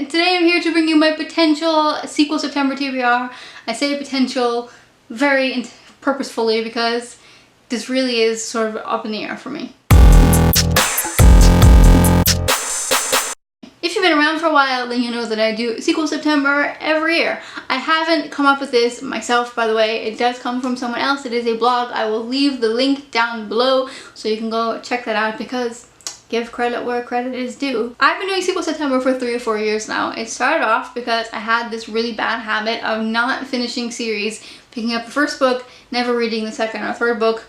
and today I'm here to bring you my potential sequel September TBR. I say potential very purposefully because this really is sort of up in the air for me. If you've been around for a while, then you know that I do Sepquel September every year. I haven't come up with this myself, by the way. It does come from someone else. It is a blog. I will leave the link down below so you can go check that out because give credit where credit is due. I've been doing Sepquel September for 3 or 4 years now. It started off because I had this really bad habit of not finishing series, picking up the first book, never reading the second or third book.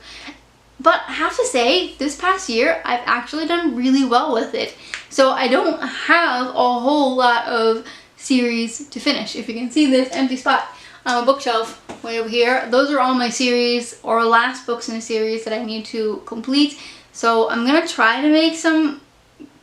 But I have to say, this past year, I've actually done really well with it. So I don't have a whole lot of series to finish. If you can see this empty spot on a bookshelf way over here, those are all my series or last books in a series that I need to complete. So I'm gonna try to make some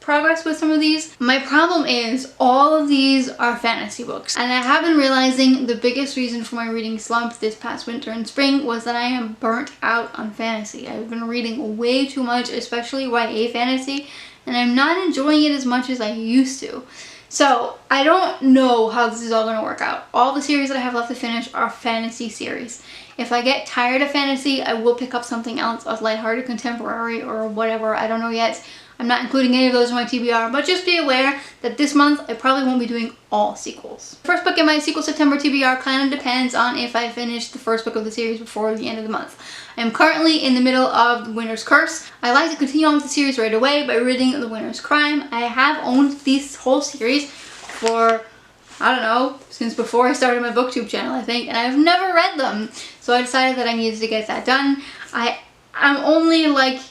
progress with some of these. My problem is all of these are fantasy books, and I have been realizing the biggest reason for my reading slump this past winter and spring was that I am burnt out on fantasy. I've been reading way too much, especially YA fantasy, and I'm not enjoying it as much as I used to. So I don't know how this is all going to work out. All the series that I have left to finish are fantasy series. If I get tired of fantasy, I will pick up something else, a lighthearted contemporary or whatever. I don't know yet. I'm not including any of those in my TBR, but just be aware that this month I probably won't be doing all sequels. The first book in my Sepquel September TBR kind of depends on if I finish the first book of the series before the end of the month. I am currently in the middle of The Winter's Curse. I like to continue on with the series right away by reading The Winter's Crime. I have owned this whole series for, I don't know, since before I started my booktube channel, I think, and I've never read them. So I decided that I needed to get that done. I'm only like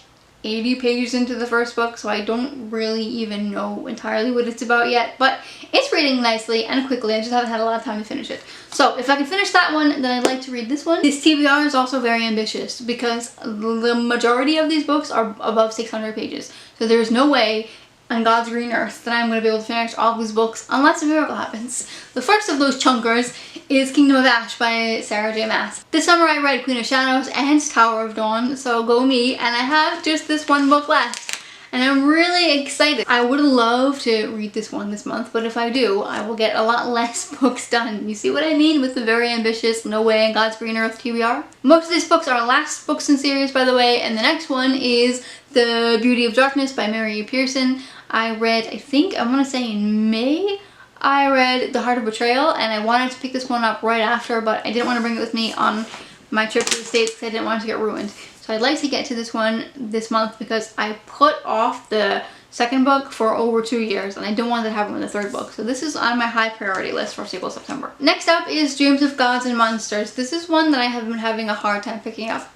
80 pages into the first book, so I don't really even know entirely what it's about yet, but it's reading nicely and quickly. I just haven't had a lot of time to finish it. So if I can finish that one, then I'd like to read this one. This TBR is also very ambitious because the majority of these books are above 600 pages. So there's no way on God's green earth that I'm going to be able to finish all of these books unless a miracle happens. The first of those chunkers is Kingdom of Ash by Sarah J. Maas. This summer I read Queen of Shadows and Tower of Dawn, so go me, and I have just this one book left. And I'm really excited. I would love to read this one this month, but if I do, I will get a lot less books done. You see what I mean with the very ambitious No Way on God's Green Earth TBR? Most of these books are last books in series, by the way, and the next one is The Beauty of Darkness by Mary E. Pearson. I read, I think, I want to say in May, I read The Heart of Betrayal, and I wanted to pick this one up right after, but I didn't want to bring it with me on my trip to the States because I didn't want it to get ruined. So I'd like to get to this one this month because I put off the second book for over 2 years, and I don't want to happen with the third book. So this is on my high priority list for Sepquel September. Next up is Dreams of Gods and Monsters. This is one that I have been having a hard time picking up.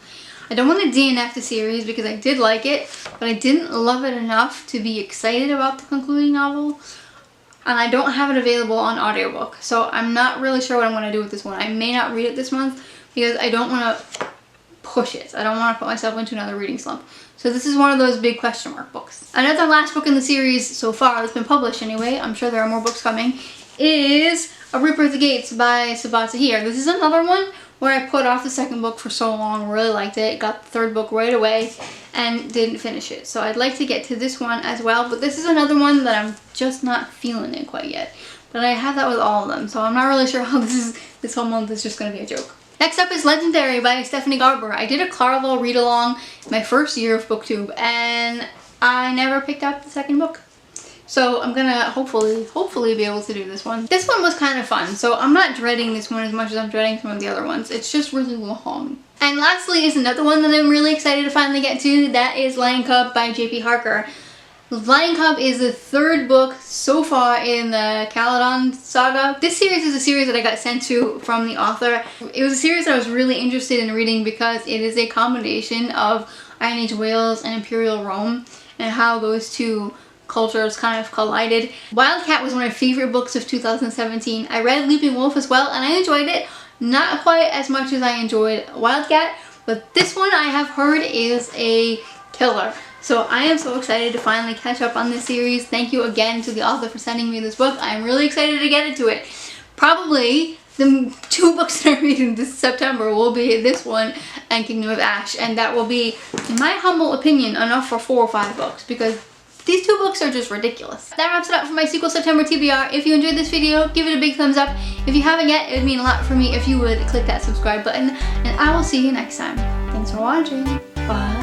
I don't want to DNF the series because I did like it, but I didn't love it enough to be excited about the concluding novel. And I don't have it available on audiobook, so I'm not really sure what I'm going to do with this one. I may not read it this month because I don't want to push it. I don't want to put myself into another reading slump. So this is one of those big question mark books. Another last book in the series so far that's been published anyway, I'm sure there are more books coming, is A Reaper at the Gates by Sabaa Tahir. This is another one where I put off the second book for so long, really liked it, got the third book right away, and didn't finish it. So I'd like to get to this one as well, but this is another one that I'm just not feeling it quite yet. But I have that with all of them, so I'm not really sure how this whole month is just going to be a joke. Next up is Legendary by Stephanie Garber. I did a Claraval read-along my first year of booktube, and I never picked up the second book. So I'm gonna hopefully be able to do this one. This one was kind of fun, so I'm not dreading this one as much as I'm dreading some of the other ones. It's just really long. And lastly is another one that I'm really excited to finally get to. That is Lion Cub by J.P. Harker. Lion Cub is the third book so far in the Caledon saga. This series is a series that I got sent to from the author. It was a series that I was really interested in reading because it is a combination of Iron Age Wales and Imperial Rome and how those two cultures kind of collided. Wildcat was one of my favorite books of 2017. I read Leaping Wolf as well, and I enjoyed it. Not quite as much as I enjoyed Wildcat, but this one I have heard is a killer. So I am so excited to finally catch up on this series. Thank you again to the author for sending me this book. I'm really excited to get into it. Probably the 2 books that I'm reading this September will be this one and Kingdom of Ash, and that will be, in my humble opinion, enough for 4 or 5 books because These two books are just ridiculous. That wraps it up for my Sepquel September TBR. If you enjoyed this video, give it a big thumbs up. If you haven't yet, it would mean a lot for me if you would click that subscribe button, and I will see you next time. Thanks for watching. Bye.